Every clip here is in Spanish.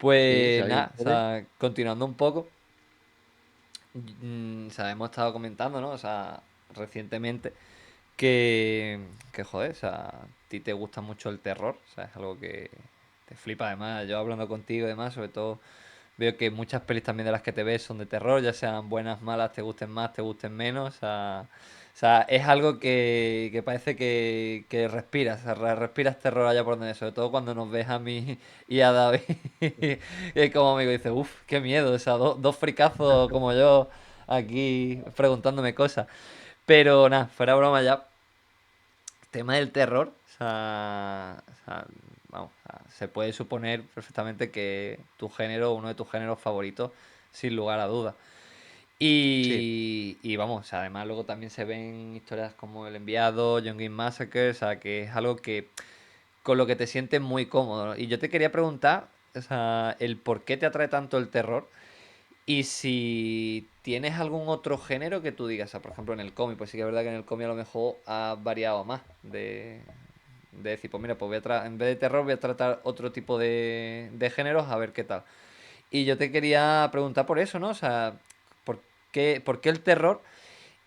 Sí, si Pues alguien nada, o puede. sea, continuando un poco, o sea, hemos estado comentando, ¿no? O sea, recientemente que joder, o sea, a ti te gusta mucho el terror, o sea, es algo que te flipa además. Yo hablando contigo y demás, sobre todo veo que muchas pelis también de las que te ves son de terror, ya sean buenas, malas, te gusten más, te gusten menos, o sea, es algo que parece que respiras, o sea, respiras terror allá por donde, sobre todo cuando nos ves a mí y a David, y como amigo dice, uff, qué miedo, o sea, dos fricazos como yo aquí preguntándome cosas. Pero nada, fuera broma ya, tema del terror, vamos, o sea, se puede suponer perfectamente que tu género, uno de tus géneros favoritos, sin lugar a dudas. Sí, Y vamos, o sea, además luego también se ven historias como El Enviado, John Game Massacre, o sea, que es algo que con lo que te sientes muy cómodo, ¿no? Y yo te quería preguntar, o sea, el por qué te atrae tanto el terror y si tienes algún otro género que tú digas, o sea, por ejemplo en el cómic, pues sí que es verdad que en el cómic a lo mejor ha variado más de decir, pues mira, pues en vez de terror voy a tratar otro tipo de géneros a ver qué tal. Y yo te quería preguntar por eso, ¿no? O sea, ¿por por qué el terror?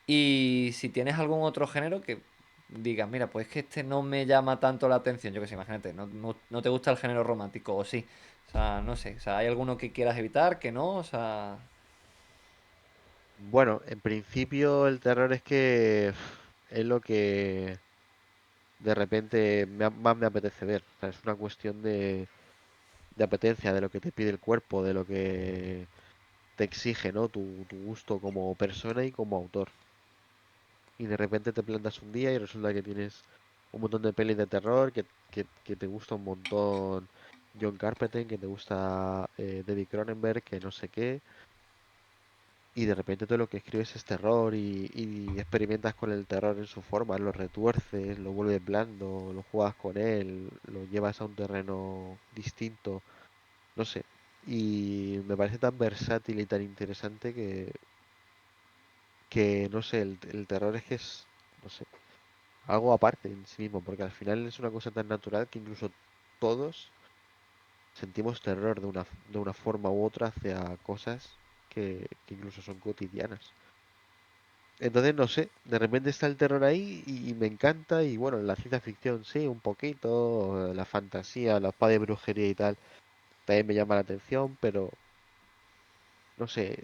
Y si tienes algún otro género que digas, mira, pues es que este no me llama tanto la atención, yo que sé, imagínate, no te gusta el género romántico, o sí. O sea, no sé, o sea, ¿hay alguno que quieras evitar, que no? O sea... bueno, en principio el terror es que es lo que de repente más me apetece ver. O sea, es una cuestión de apetencia, de lo que te pide el cuerpo, de lo que te exige, ¿no? Tu gusto como persona y como autor. Y de repente te plantas un día y resulta que tienes un montón de pelis de terror, que te gusta un montón John Carpenter, que te gusta David Cronenberg, que no sé qué. Y de repente todo lo que escribes es terror y experimentas con el terror en su forma, lo retuerces, lo vuelves blando, lo juegas con él, lo llevas a un terreno distinto, no sé. Y me parece tan versátil y tan interesante que no sé, el terror es que es, no sé, algo aparte en sí mismo, porque al final es una cosa tan natural que incluso todos sentimos terror de una forma u otra hacia cosas que incluso son cotidianas. Entonces, no sé, de repente está el terror ahí y me encanta. Y bueno, la ciencia ficción sí, un poquito, la fantasía, la espada de brujería y tal, también me llama la atención, pero no sé,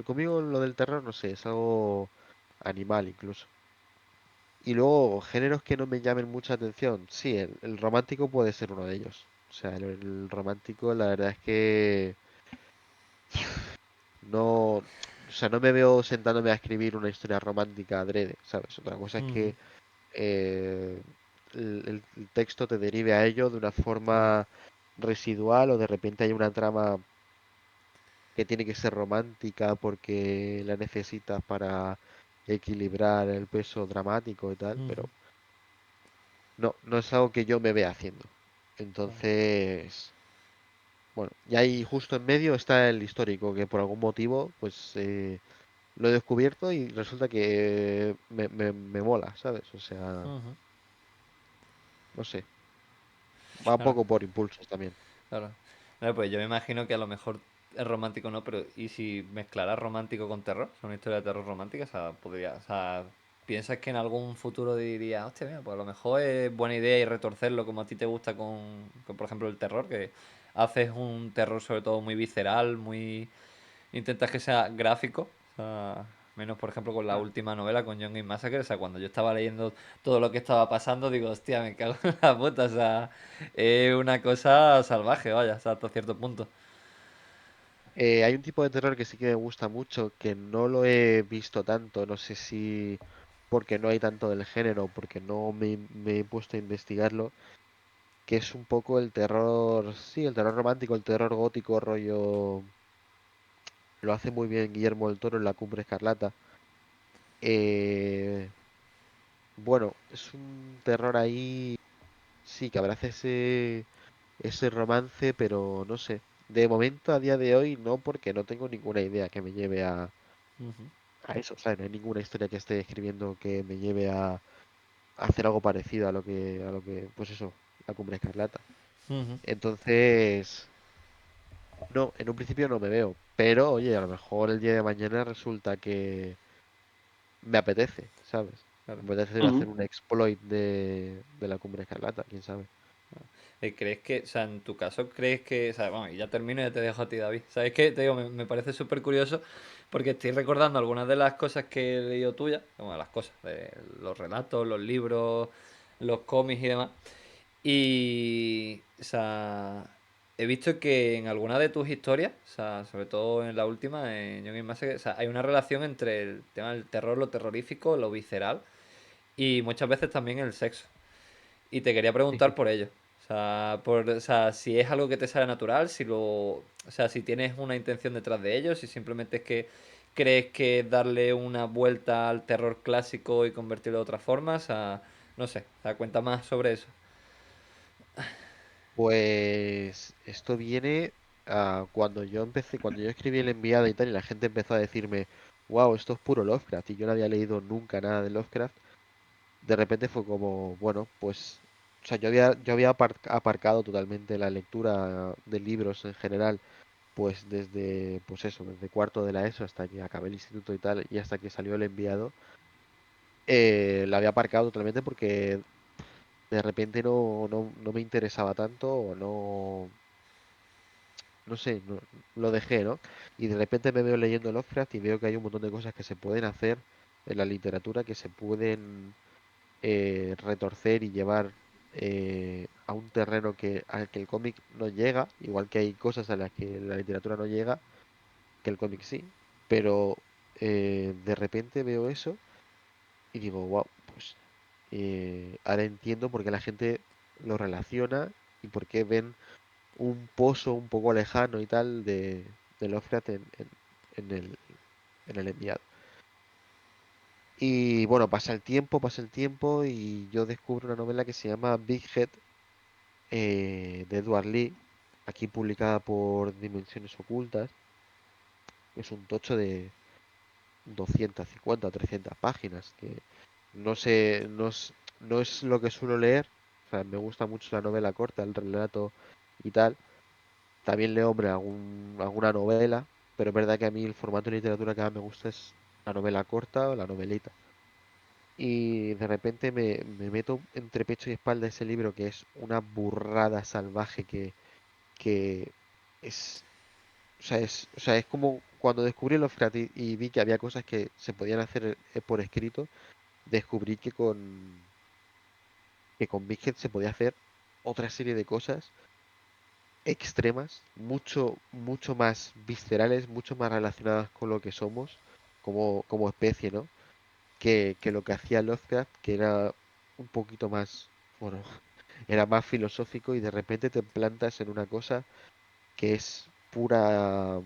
conmigo lo del terror, no sé, es algo animal incluso. Y luego, géneros que no me llamen mucha atención, sí, el romántico puede ser uno de ellos. O sea, el romántico, la verdad es que no, o sea, no me veo sentándome a escribir una historia romántica adrede, ¿sabes? Otra cosa es Ujú, que eh, el texto te derive a ello de una claro. forma residual o de repente hay una trama que tiene que ser romántica porque la necesitas para equilibrar el peso dramático y tal, Ujú, pero no es algo que yo me vea haciendo. claro. Entonces, bueno, y ahí justo en medio está el histórico, que por algún motivo, pues lo he descubierto y resulta que me mola, ¿sabes? O sea, Ujú, no sé, va un claro, poco por impulsos también. claro. Vale, pues yo me imagino que a lo mejor es romántico no, pero ¿y si mezclaras romántico con terror? ¿Es una historia de terror romántica? O sea, podría, o sea, ¿piensas que en algún futuro diría, hostia, mira, pues a lo mejor es buena idea y retorcerlo como a ti te gusta con, por ejemplo, el terror, que haces un terror sobre todo muy visceral, muy... intentas que sea gráfico, o sea, menos por ejemplo con la Mm. última novela, con John Game Massacre, o sea, cuando yo estaba leyendo todo lo que estaba pasando, digo, hostia, me cago en la puta, o sea, es una cosa salvaje, vaya, o sea, hasta cierto punto. Hay un tipo de terror que sí que me gusta mucho, que no lo he visto tanto, no sé si porque no hay tanto del género, porque no me he puesto a investigarlo, que es un poco el terror, sí, el terror romántico, el terror gótico, rollo, lo hace muy bien Guillermo del Toro en La Cumbre Escarlata. Eh, bueno, es un terror ahí, sí, que abraza ese romance, pero no sé. De momento, a día de hoy, no, porque no tengo ninguna idea que me lleve Ujú. a eso. O sea, no hay ninguna historia que esté escribiendo que me lleve a hacer algo parecido a lo que, pues eso, la Cumbre Escarlata. Ujú. Entonces, no, en un principio no me veo, pero oye, a lo mejor el día de mañana resulta que me apetece, ¿sabes? Claro. Me apetece hacer Ujú. un exploit de la Cumbre Escarlata, quién sabe. ¿Crees que, o sea, en tu caso, crees que, o sea, bueno, y ya termino y ya te dejo a ti, David? ¿Sabes qué? Te digo, me parece súper curioso porque estoy recordando algunas de las cosas que he leído tuyas, bueno, las cosas, de los relatos, los libros, los cómics y demás. Y, o sea, he visto que en alguna de tus historias, o sea, sobre todo en la última, en Young Massacre, o sea, hay una relación entre el tema del terror, lo terrorífico, lo visceral y muchas veces también el sexo. Y te quería Sí, sí, preguntar por sí. ello. O sea, si es algo que te sale natural, o sea, si tienes una intención detrás de ello, si simplemente es que crees que darle una vuelta al terror clásico y convertirlo de otras formas, no sé, o sea, cuenta más sobre eso. Pues esto viene a cuando yo empecé, cuando yo escribí el enviado y tal, y la gente empezó a decirme, wow, esto es puro Lovecraft, y yo no había leído nunca nada de Lovecraft. De repente fue como, bueno, pues, o sea, yo había aparcado totalmente la lectura de libros en general, pues desde, pues eso, desde cuarto de la ESO hasta que acabé el instituto y tal, y hasta que salió el enviado, la había aparcado totalmente porque de repente no me interesaba tanto o no sé, lo dejé, ¿no? Y de repente me veo leyendo Lovecraft y veo que hay un montón de cosas que se pueden hacer en la literatura, que se pueden retorcer y llevar a un terreno al que el cómic no llega, igual que hay cosas a las que la literatura no llega, que el cómic sí, pero de repente veo eso y digo, wow, pues ahora entiendo por qué la gente lo relaciona y por qué ven un pozo un poco lejano y tal de Lovecraft en el enviado. Y bueno, pasa el tiempo y yo descubro una novela que se llama Big Head de Edward Lee, aquí publicada por Dimensiones Ocultas. Es un tocho de 250 o 300 páginas, que no sé, no es lo que suelo leer. O sea, me gusta mucho la novela corta, el relato y tal. También leo, hombre, alguna novela, pero es verdad que a mí el formato de literatura que más me gusta es la novela corta o la novelita. Y de repente me meto entre pecho y espalda ese libro que es una burrada salvaje que es, o sea, es como cuando descubrí los Frati y vi que había cosas que se podían hacer por escrito, descubrí que con Big Head se podía hacer otra serie de cosas extremas, mucho, mucho más viscerales, mucho más relacionadas con lo que somos como especie, ¿no? Que lo que hacía Lovecraft, que era un poquito más, bueno, era más filosófico y de repente te plantas en una cosa que es pura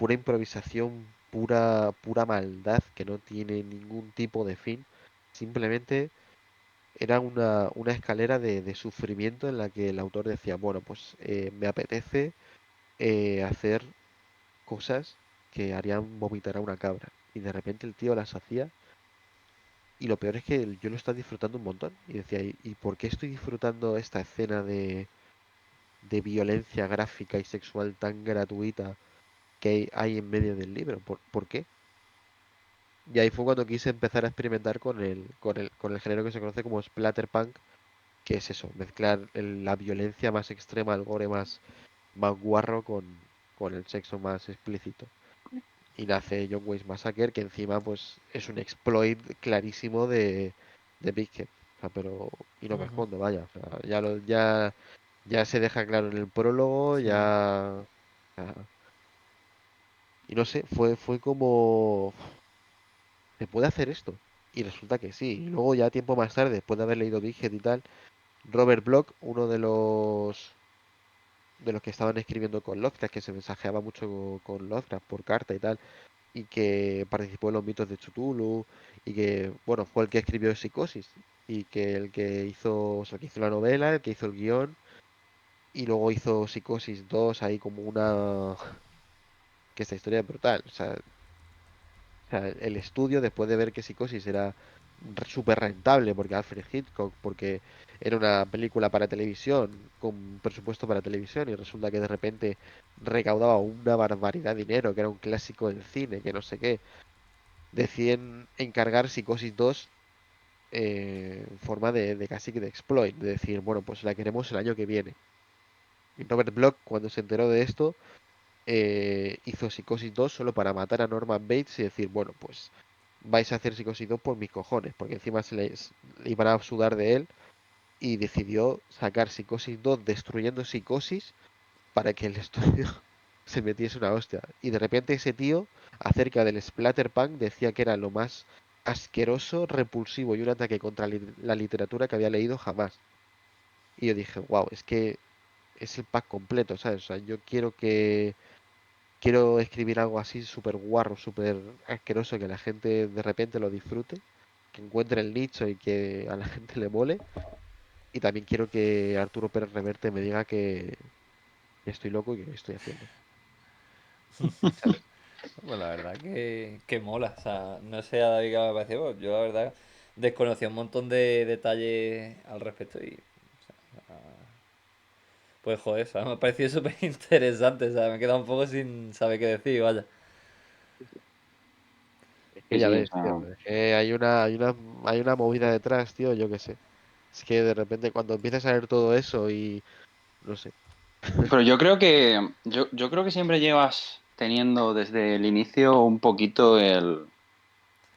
improvisación, pura maldad, que no tiene ningún tipo de fin. Simplemente era una escalera de sufrimiento en la que el autor decía, bueno, pues me apetece hacer cosas que harían vomitar a una cabra. Y de repente el tío las hacía. Y lo peor es que yo lo estaba disfrutando un montón. Y decía, ¿y por qué estoy disfrutando esta escena de violencia gráfica y sexual tan gratuita que hay en medio del libro? ¿Por qué? Y ahí fue cuando quise empezar a experimentar con el género que se conoce como splatterpunk, que es eso, mezclar la violencia más extrema, el gore más guarro con el sexo más explícito. Y nace John Wayne's Massacre, que encima pues es un exploit clarísimo de Big Head. O sea, y no me Ujú. escondo, vaya. O sea, ya se deja claro en el prólogo, Sí. ya. O sea, y no sé, fue como. ¿Se puede hacer esto? Y resulta que sí. Y luego ya tiempo más tarde, después de haber leído Big Head y tal, Robert Bloch, uno de los que estaban escribiendo con Lovecraft, que se mensajeaba mucho con Lovecraft por carta y tal, y que participó en los mitos de Cthulhu y que, bueno, fue el que escribió Psicosis y que el que hizo, o sea, el que hizo la novela, el que hizo el guión y luego hizo Psicosis 2 ahí como que esta historia es brutal, o sea, el estudio después de ver que Psicosis era súper rentable, porque Alfred Hitchcock, porque era una película para televisión, con presupuesto para televisión, y resulta que de repente recaudaba una barbaridad de dinero, que era un clásico del cine, que no sé qué. Deciden encargar Psicosis 2 en forma de casi que de exploit, de decir, bueno, pues la queremos el año que viene. Y Robert Bloch, cuando se enteró de esto, hizo Psicosis 2 solo para matar a Norman Bates y decir, bueno, pues vais a hacer Psicosis 2 por mis cojones, porque encima le iban a sudar de él y decidió sacar Psicosis 2 destruyendo Psicosis para que el estudio se metiese una hostia. Y de repente ese tío, acerca del Splatterpunk, decía que era lo más asqueroso, repulsivo y un ataque contra la literatura que había leído jamás. Y yo dije, wow, es que es el pack completo, ¿sabes? O sea, yo quiero escribir algo así súper guarro, súper asqueroso, que la gente de repente lo disfrute, que encuentre el nicho y que a la gente le mole. Y también quiero que Arturo Pérez Reverte me diga que estoy loco y que estoy haciendo. ¿Sabes? Pues la verdad que mola. O sea, no sé a David qué me pareció. Yo la verdad desconocía un montón de detalles al respecto y pues joder, o sea, me ha parecido súper interesante. O sea, me he quedado un poco sin saber qué decir, vaya. Es que Sí, ya sí, o ves, sea, tío, es que hay una movida detrás, tío, yo qué sé. Es que de repente cuando empiezas a ver todo eso y no sé. pero yo creo que siempre llevas teniendo desde el inicio un poquito el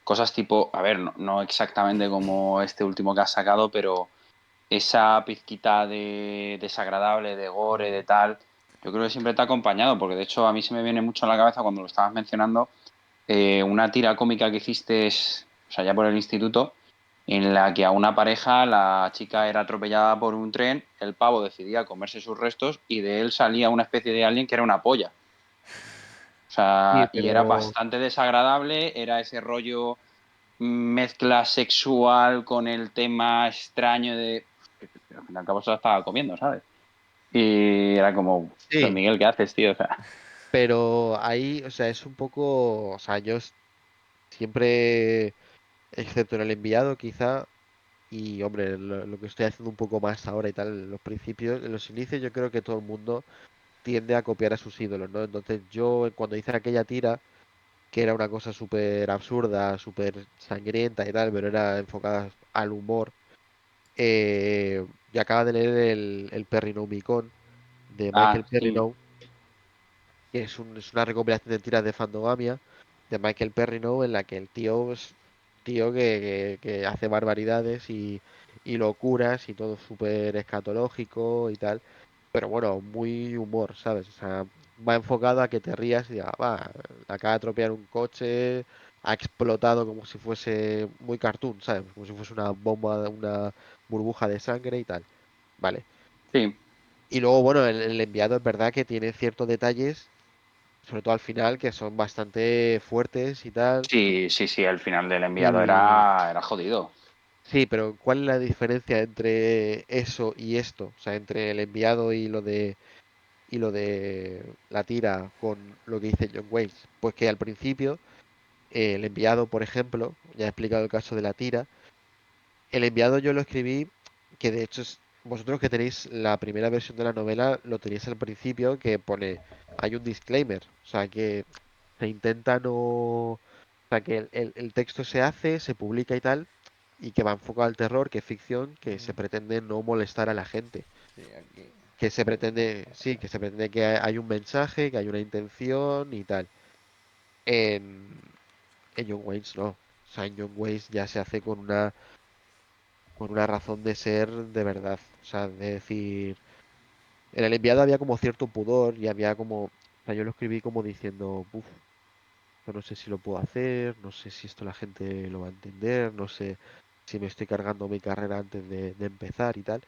cosas tipo, a ver, no exactamente como este último que has sacado, pero esa pizquita de desagradable, de gore, de tal, yo creo que siempre te ha acompañado, porque de hecho a mí se me viene mucho a la cabeza cuando lo estabas mencionando, una tira cómica que hiciste, o sea, ya por el instituto, en la que a una pareja la chica era atropellada por un tren, el pavo decidía comerse sus restos y de él salía una especie de alien que era una polla. O Sí, sea, y era pero bastante desagradable, era ese rollo mezcla sexual con el tema extraño de... Al fin y al cabo se la estaba comiendo, ¿sabes? Y era como, "Pero, sí, Miguel, ¿qué haces, tío?" O sea, pero ahí, o sea, es un poco, o sea, siempre, excepto en el enviado quizá, y hombre, lo que estoy haciendo un poco más ahora y tal, en los principios, en los inicios yo creo que todo el mundo tiende a copiar a sus ídolos, ¿no? Entonces yo cuando hice aquella tira, que era una cosa súper absurda, súper sangrienta y tal, pero era enfocada al humor, yo acaba de leer el Perrinomicon de Michael ah, sí, Perrineau, que es una recopilación de tiras de Fandogamia de Michael Perrineau en la que el tío es tío que hace barbaridades y locuras y todo súper escatológico y tal, pero bueno, muy humor, ¿sabes? O sea, va enfocado a que te rías y digas, va, acaba de atropellar un coche, ha explotado como si fuese muy cartoon, ¿sabes? Como si fuese una bomba, una burbuja de sangre y tal. Vale. sí, Y luego, bueno, el enviado es verdad que tiene ciertos detalles, sobre todo al final, que son bastante fuertes y tal. sí, sí, sí, el final del enviado Y era jodido. sí, pero ¿cuál es la diferencia entre eso y esto? O sea, entre el enviado y lo de la tira con lo que dice John Wayne. Pues que al principio, el enviado, por ejemplo, ya he explicado el caso de la tira, el enviado yo lo escribí, que de hecho vosotros que tenéis la primera versión de la novela, lo tenéis al principio, que pone, hay un disclaimer, o sea que se intenta no, o sea que el texto se hace, se publica y tal, y que va enfocado al terror, que es ficción, que se pretende no molestar a la gente, Sí, aquí. que se pretende, sí, que se pretende que hay un mensaje, que hay una intención y tal. En, en John Wayne's no, o sea, en John Wayne's ya se hace con una razón de ser de verdad. O sea, de decir, en el enviado había como cierto pudor y había como, o sea, yo lo escribí como diciendo, uff, no sé si lo puedo hacer, no sé si esto la gente lo va a entender, no sé si me estoy cargando mi carrera antes de empezar y tal.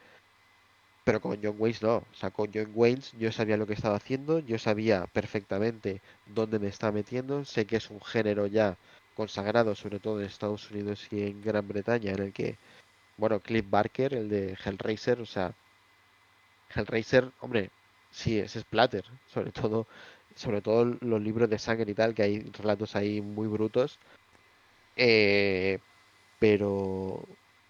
Pero con John Wayne no, o sea, con John Wayne yo sabía lo que estaba haciendo, yo sabía perfectamente dónde me estaba metiendo, sé que es un género ya consagrado, sobre todo en Estados Unidos y en Gran Bretaña, en el que, bueno, Cliff Barker, el de Hellraiser, o sea, Hellraiser, hombre, sí, es splatter, sobre todo los libros de sangre y tal, que hay relatos ahí muy brutos. Eh, pero,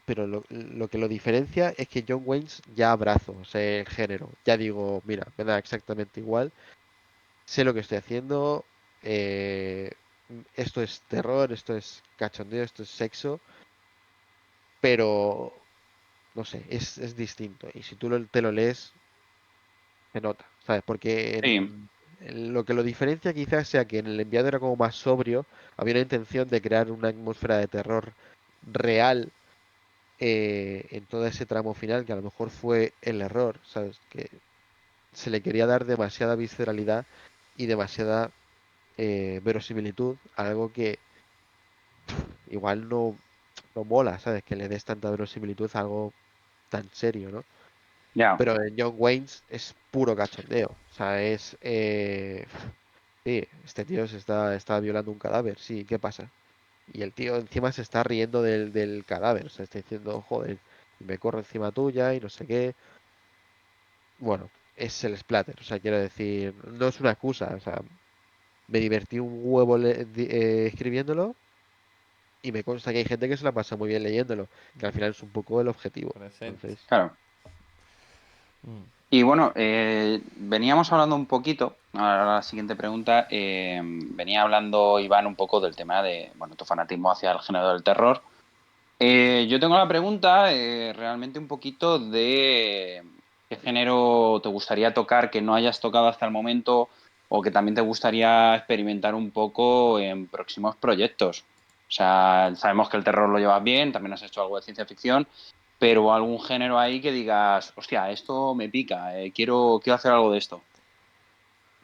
pero lo que lo diferencia es que John Wayne ya abrazo, o sea, el género. Ya digo, mira, me da exactamente igual, sé lo que estoy haciendo, eh, esto es terror, esto es cachondeo, esto es sexo, pero no sé, es distinto. Y si tú te lo lees, se nota, ¿sabes? Porque Sí, en lo que lo diferencia quizás sea que en el enviado era como más sobrio, había una intención de crear una atmósfera de terror real en todo ese tramo final, que a lo mejor fue el error, ¿sabes? Que se le quería dar demasiada visceralidad y demasiada verosimilitud a algo que igual no mola, ¿sabes? Que le des tanta verosimilitud a algo tan serio, ¿no? ya, Pero en John Wayne's es puro cachondeo. O sea, es... sí, este tío está violando un cadáver, sí, ¿qué pasa? Y el tío encima se está riendo del cadáver. O sea, está diciendo, joder, me corro encima tuya y no sé qué. Bueno, es el splatter. O sea, quiero decir, no es una excusa. O sea, me divertí un huevo escribiéndolo y me consta que hay gente que se la pasa muy bien leyéndolo. Que al final es un poco el objetivo. Presente. Entonces, claro. Mm. Y bueno, veníamos hablando un poquito, ahora la siguiente pregunta, venía hablando Iván un poco del tema de, bueno, tu fanatismo hacia el género del terror. Yo tengo la pregunta realmente un poquito de qué género te gustaría tocar que no hayas tocado hasta el momento o que también te gustaría experimentar un poco en próximos proyectos. O sea, sabemos que el terror lo llevas bien, también has hecho algo de ciencia ficción, pero algún género ahí que digas, hostia, esto me pica, quiero hacer algo de esto.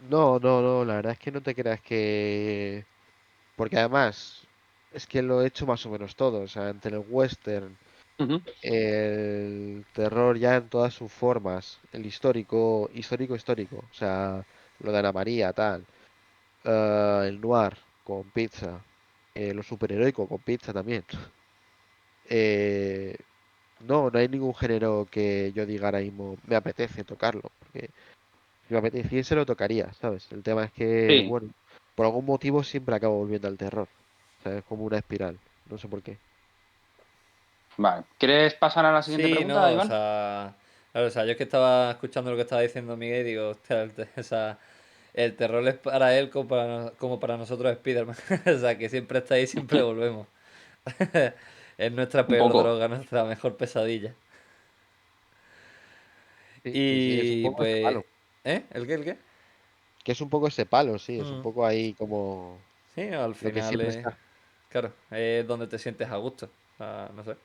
no, la verdad es que no te creas que... Porque además, es que lo he hecho más o menos todo. O sea, entre el western, Ujú. el terror ya en todas sus formas, el histórico. O sea, lo de Ana María, tal. El noir con pizza. Lo superheroico con pizza también. Eh, no hay ningún género que yo diga ahora mismo, me apetece tocarlo. Porque si me apeteciese lo tocaría, ¿sabes? El tema es que, Sí, bueno, por algún motivo siempre acabo volviendo al terror. O sea, es como una espiral. No sé por qué. vale. ¿Quieres pasar a la siguiente Sí, pregunta, no, o Iván? sea, claro, o sea, yo es que estaba escuchando lo que estaba diciendo Miguel y digo, hostia, o sea, el terror es para él como para nosotros Spiderman. O sea, que siempre está ahí, siempre volvemos. Es nuestra Un peor poco. droga, nuestra mejor pesadilla. Sí, es un Y poco ese pues, palo. ¿eh? ¿El qué? ¿El qué? Que es un poco ese palo, sí, es un Mm. poco ahí como Sí, no, al lo que final siempre es, está. claro, es donde te sientes a gusto. O sea, no sé,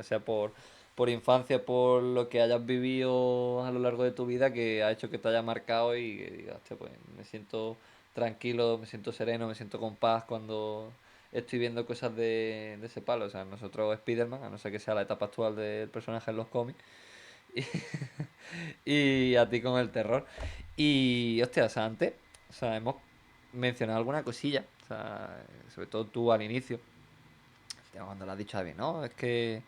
sea por infancia, por lo que hayas vivido a lo largo de tu vida que ha hecho que te haya marcado y que digas, "Hostia, pues me siento tranquilo, me siento sereno, me siento con paz cuando estoy viendo cosas de ese palo. O sea, nosotros Spider-Man, a no ser que sea la etapa actual del personaje en los cómics, y a ti con el terror. Y, hostia, o sea, antes, o sea, hemos mencionado alguna cosilla, o sea, sobre todo tú al inicio, cuando lo has dicho a David, ¿no? Es que,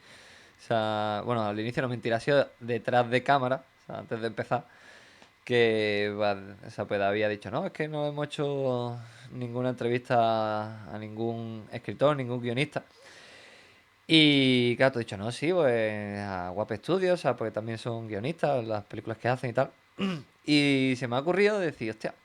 o sea, bueno, al inicio no mentira, ha sido detrás de cámara, o sea, antes de empezar, que, o sea, pues había dicho, no, es que no hemos hecho ninguna entrevista a ningún escritor, ningún guionista. Y claro, te he dicho, no, sí, pues a Guap Studios, o sea, porque también son guionistas, las películas que hacen y tal. Y se me ha ocurrido decir, hostia,